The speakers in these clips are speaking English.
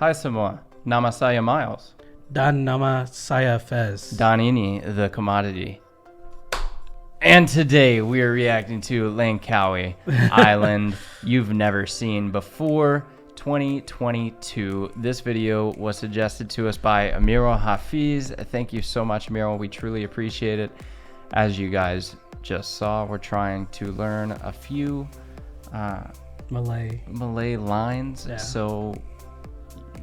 Hai semua, nama saya Miles. Dan nama saya Fez. Dan ini the commodity. And today we are reacting to Langkawi Island you've never seen before, 2022. This video was suggested to us by Amirul Hafiz. Thank you so much, Amirul. We truly appreciate it. As you guys just saw, we're trying to learn a few Malay lines, so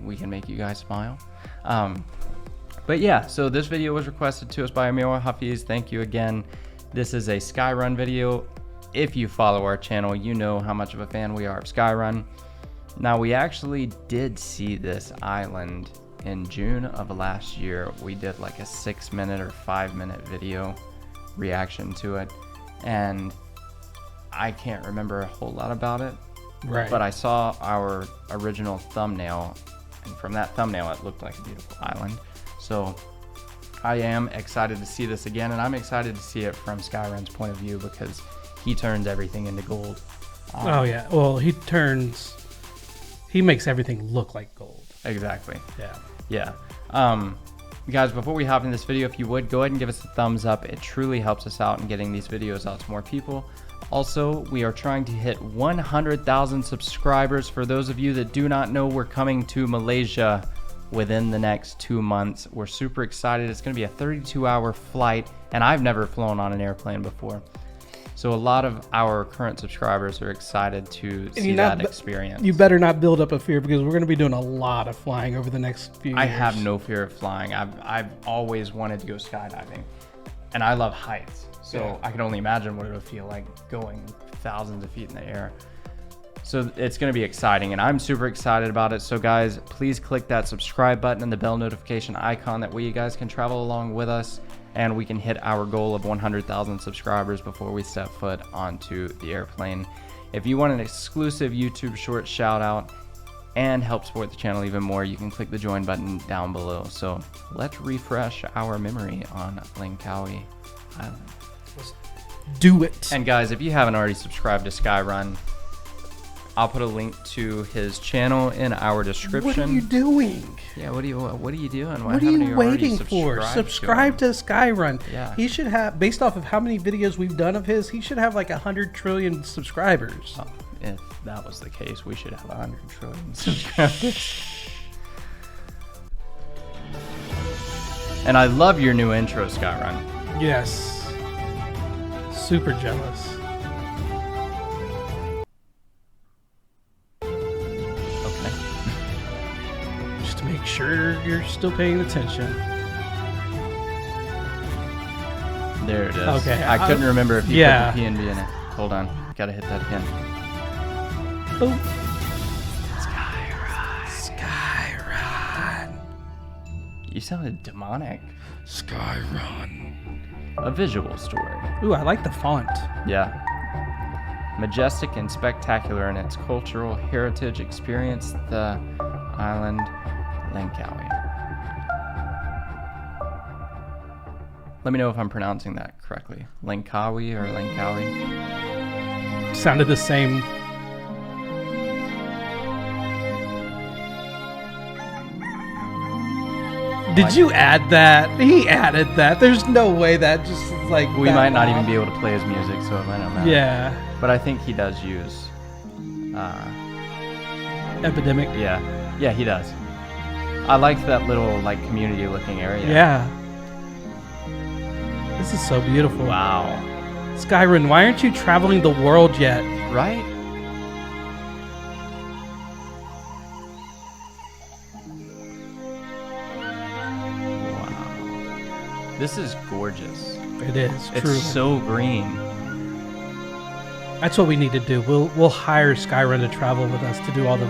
we can make you guys smile. But yeah, so this video was requested to us by Amirul Hafiz. Thank you again. This is a Skyrun video. If you follow our channel, you know how much of a fan we are of Skyrun. Now, we actually did see this island in June of last year. We did like a 6-minute or 5-minute video reaction to it, and I can't remember a whole lot about it. Right. But I saw our original thumbnail, and from that thumbnail, it looked like a beautiful island. So I am excited to see this again, and I'm excited to see it from Skyrun's point of view because he turns everything into gold. Oh yeah, well he makes everything look like gold. Exactly. Yeah. Guys, before we hop in this video, if you would, go ahead and give us a thumbs up. It truly helps us out in getting these videos out to more people. Also, we are trying to hit 100,000 subscribers. For those of you that do not know, we're coming to Malaysia within the next 2 months. We're super excited. It's going to be a 32-hour flight, and I've never flown on an airplane before. So a lot of our current subscribers are excited to see that experience. You better not build up a fear because we're going to be doing a lot of flying over the next few years. I have no fear of flying. I've always wanted to go skydiving, and I love heights. So I can only imagine what it would feel like going thousands of feet in the air. So it's going to be exciting, and I'm super excited about it. So guys, please click that subscribe button and the bell notification icon. That way you guys can travel along with us, and we can hit our goal of 100,000 subscribers before we step foot onto the airplane. If you want an exclusive YouTube short shout out and help support the channel even more, you can click the join button down below. So let's refresh our memory on Langkawi Island. Let's do it. And guys, if you haven't already subscribed to Skyrun, I'll put a link to his channel in our description. What are you doing? Yeah, what are you doing? What are you waiting for? Subscribe to Skyrun. Yeah. He should have, based off of how many videos we've done of his, he should have like 100 trillion subscribers. Oh, if that was the case, we should have 100 trillion subscribers. And I love your new intro, Skyrun. Yes. Super jealous. Make sure you're still paying attention. There it is. Okay. I couldn't remember if you put the P and B in it. Hold on. Gotta hit that again. Oh. Skyrun. You sounded demonic. Skyrun. A visual story. Ooh, I like the font. Yeah. Majestic and spectacular in its cultural heritage, experience the island Langkawi. Let me know if I'm pronouncing that correctly. Langkawi or Langkawi? Sounded the same. Did you add that? He added that. There's no way that just like we might not even be able to play his music, so it might not matter. Yeah. But I think he does use Epidemic. Yeah, he does. I like that little like community looking area. Yeah. This is so beautiful. Wow. Skyrun, why aren't you traveling the world yet? Right? Wow. This is gorgeous. It is. It's truly. so green. That's what we need to do. We'll hire Skyrun to travel with us to do all the.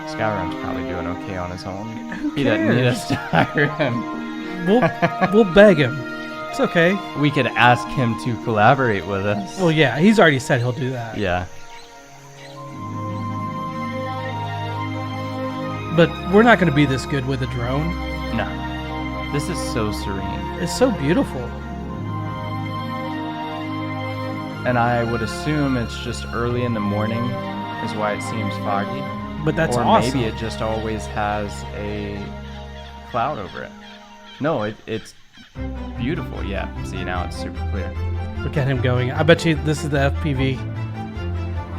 Skyrun's probably doing okay on his own. Who He doesn't need cares? us to hire him. We'll beg him. It's okay. We could ask him to collaborate with us. Well, yeah, he's already said he'll do that. Yeah. But we're not going to be this good with a drone. No. This is so serene. It's so beautiful. And I would assume it's just early in the morning is why it seems foggy. But that's or awesome. maybe it just always has a cloud over it. No, it's beautiful. Yeah. See, now it's super clear. Look at him going. I bet you this is the FPV.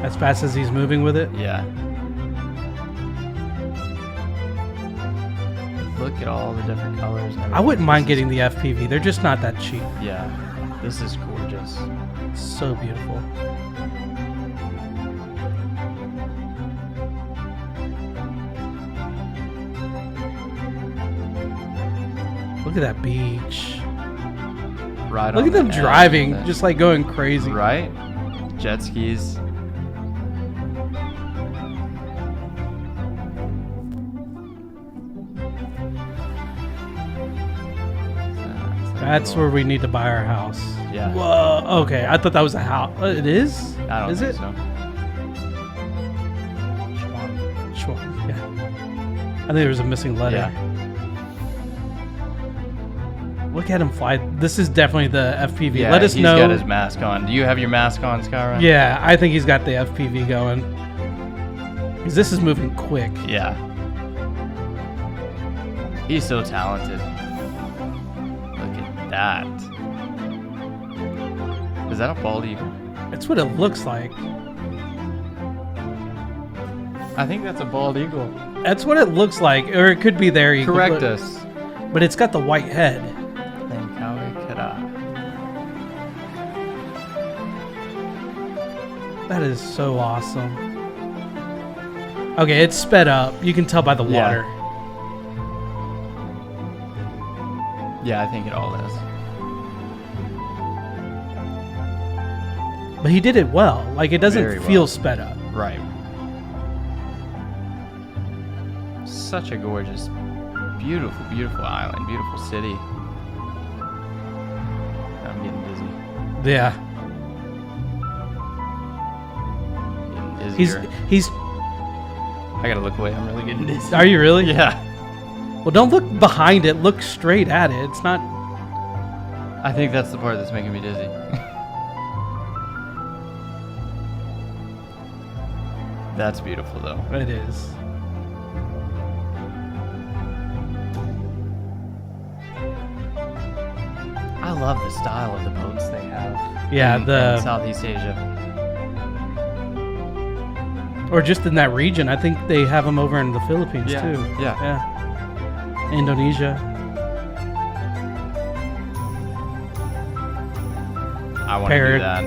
As fast as he's moving with it. Yeah. Look at all the different colors. And I wouldn't everything. mind getting the FPV. They're just not that cheap. Yeah. This is gorgeous. So beautiful. Look at that beach. Right. Look on at them the edge driving, of it. just like going crazy. Right? Jet skis. That's where we need to buy our house. Yeah. Whoa. Okay, I thought that was a house. It is? I don't Is think it? so. Sure. Yeah. I think there was a missing letter. Yeah. Look at him fly. This is definitely the FPV. Yeah, Let us he's know. got his mask on. Do you have your mask on, Skyra? Yeah, I think he's got the FPV going. Because this is moving quick. Yeah. He's so talented. Look at that. Is that a bald eagle? That's what it looks like. I think that's a bald eagle. That's what it looks like. Or it could be their eagle. Correct but, us. But it's got the white head. Langkawi, Kedah. That is so awesome. Okay, it's sped up. You can tell by the Yeah. water. Yeah, I think it all is. But he did it well. Like, it doesn't Very feel well. sped up. Right. Such a gorgeous, beautiful, beautiful island, beautiful city. I'm getting dizzy. Yeah. Getting He's dizzier. I gotta look away. I'm really getting dizzy. Are you really? Yeah. Well, don't look behind it. Look straight at it. It's not. I think that's the part that's making me dizzy. That's beautiful, though. It is. I love the style of the boats they have. Yeah, in Southeast Asia. Or just in that region. I think they have them over in the Philippines Yeah, too. yeah. Yeah. Indonesia. I want to do that.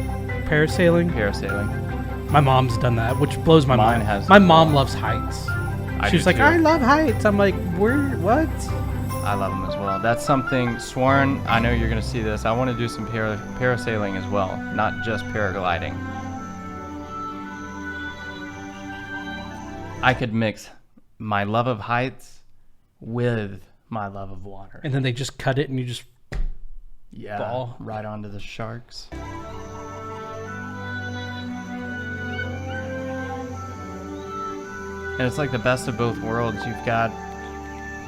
Parasailing. Parasailing. My mom's done that, which blows my Mine mind. has My as mom well. loves heights. I She's do like, too. I love heights. I'm like, what? I love them as well. That's something, Sworn, I know you're going to see this. I want to do some parasailing as well, not just paragliding. I could mix my love of heights with my love of water. And then they just cut it and you just Yeah, fall. right onto the sharks. And it's like the best of both worlds. You've got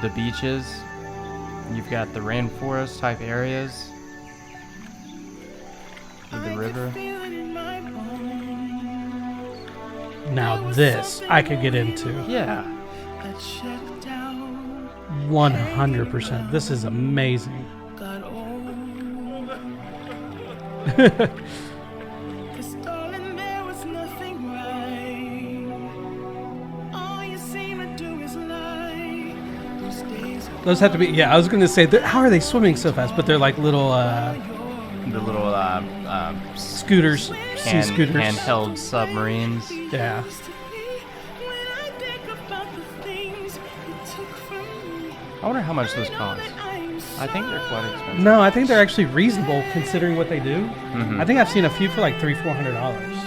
the beaches, you've got the rainforest type areas with the river. Now this I could get into. Yeah. 100%. This is amazing. Those have to be, yeah, I was going to say, how are they swimming so fast? But they're like little The little scooters, sea scooters. handheld submarines. Yeah. I wonder how much those cost. I think they're quite expensive. No, I think they're actually reasonable considering what they do. Mhm. I think I've seen a few for like $300-400.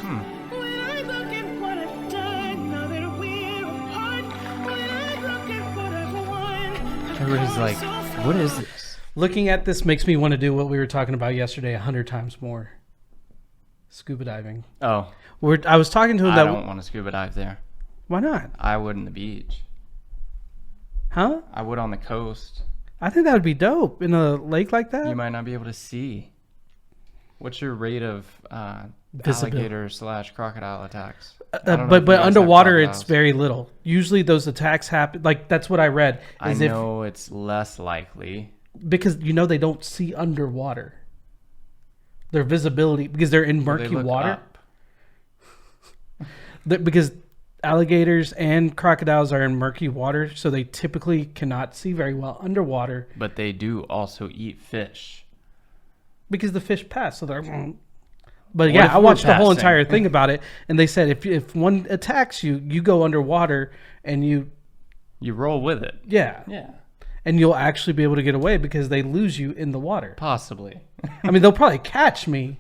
Everybody's like, what is this? Looking at this makes me want to do what we were talking about yesterday 100 times more. Scuba diving. Oh, I was talking to him I that. don't want to scuba dive there. Why not? I would on the beach. Huh? I would on the coast. I think that would be dope in a lake like that. You might not be able to see. What's your rate of alligator/crocodile attacks. I don't know if But you guys have underwater, it's crocodiles. very little. Usually those attacks happen. Like, that's what I read. I Is know it's less likely. because they don't see underwater. Their visibility, because they're in They murky look water. up. Because alligators and crocodiles are in murky water, so they typically cannot see very well underwater But they do also eat fish. because the fish pass. So they're. But What yeah, if I we're watched the whole passing? entire thing about it, and they said if one attacks you, you go underwater and you roll with it. yeah, and you'll actually be able to get away because they lose you in the water. Possibly. I mean, they'll probably catch me.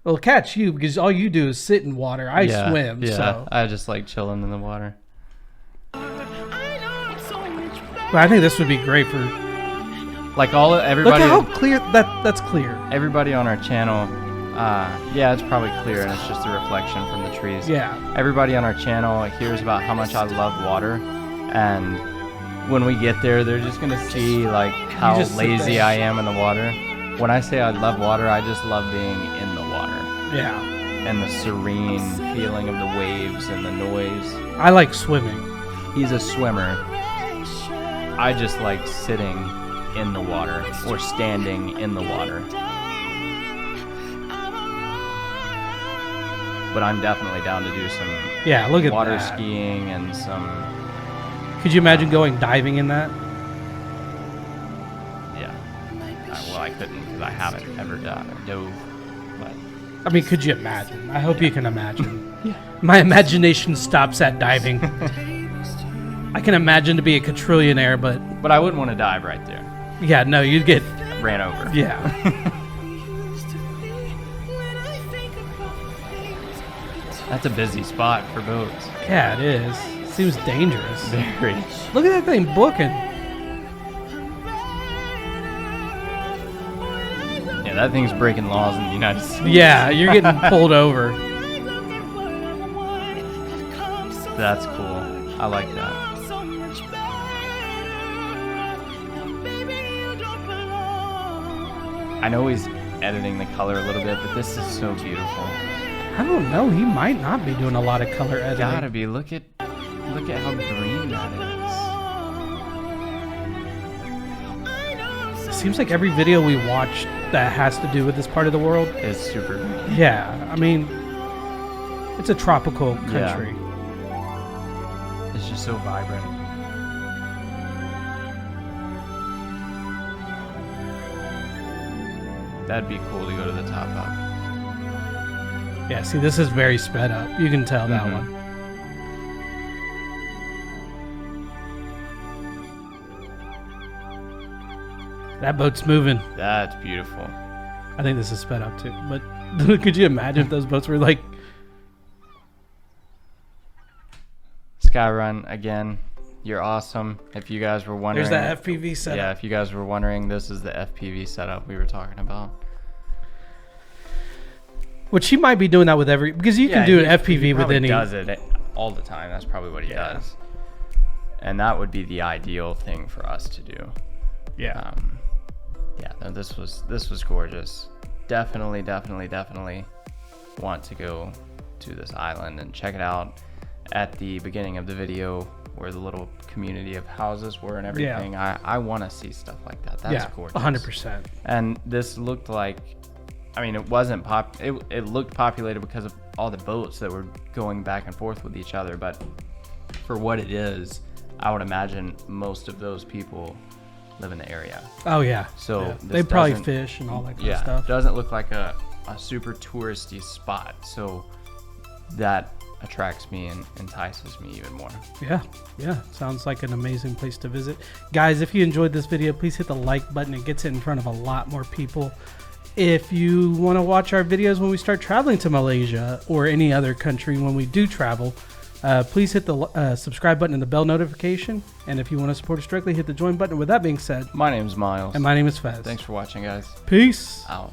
They'll catch you because all you do is sit in water. I swim, Yeah, so. I just like chilling in the water. But I think this would be great for. Like Look everybody. at how clear that's clear. Everybody on our channel. Yeah, it's probably clear, and it's just a reflection from the trees. Yeah. Everybody on our channel hears about how much I love water, and when we get there, they're just gonna see like how just sit lazy there. I am in the water. When I say I love water, I just love being in the water Yeah. and the serene feeling of the waves and the noise. I like swimming. He's a swimmer. I just like sitting in the water or standing in the water. But I'm definitely down to do some Yeah, look at water that. skiing and some. Could you imagine going diving in that? Yeah. Well, I couldn't because I haven't ever dove. But I mean, could you imagine? I hope you can imagine. Yeah. My imagination stops at diving. I can imagine to be a quadrillionaire, but I wouldn't want to dive right there. yeah, no, you'd get Ran over. yeah. That's a busy spot for boats. Yeah, it is. Seems dangerous. Very. Look at that thing booking. Yeah, that thing's breaking laws in the United States. Yeah, you're getting pulled over. That's cool. I like that. I know he's editing the color a little bit, but this is so beautiful. I don't know. He might not be doing a lot of color editing. Gotta be. Look at how green that is. Seems like every video we watch that has to do with this part of the world. It's super green. Yeah, I mean, it's a tropical Yeah. country. It's just so vibrant. That'd be cool to go to the top of. Yeah, see, this is very sped up. You can tell that Mhm. one. That boat's moving. That's beautiful. I think this is sped up too. But could you imagine if those boats were like, Skyrun, again, you're awesome. If you guys were wondering. there's that FPV setup. Yeah, if you guys were wondering, this is the FPV setup we were talking about. Which he might be doing that with every, because you can do an FPV he with probably any. does it all the time. That's probably what he Yeah. does. And that would be the ideal thing for us to do. Yeah. Yeah, no, this was gorgeous. Definitely want to go to this island and check it out. At the beginning of the video, where the little community of houses were and everything, I want to see stuff like that. That's gorgeous. 100%. And this looked like, I mean, it wasn't it looked populated because of all the boats that were going back and forth with each other, but for what it is, I would imagine most of those people live in the area. Oh yeah. So yeah. this They probably doesn't- fish and all that kind Yeah, of stuff. doesn't look like a super touristy spot, so that attracts me and entices me even more. Yeah. Sounds like an amazing place to visit. Guys, if you enjoyed this video, please hit the like button. It gets it in front of a lot more people. If you want to watch our videos when we start traveling to Malaysia or any other country when we do travel, please hit the subscribe button and the bell notification. And if you want to support us directly, hit the join button. With that being said, My name's Miles. and my name is Fez. Thanks for watching, guys. Peace. Out.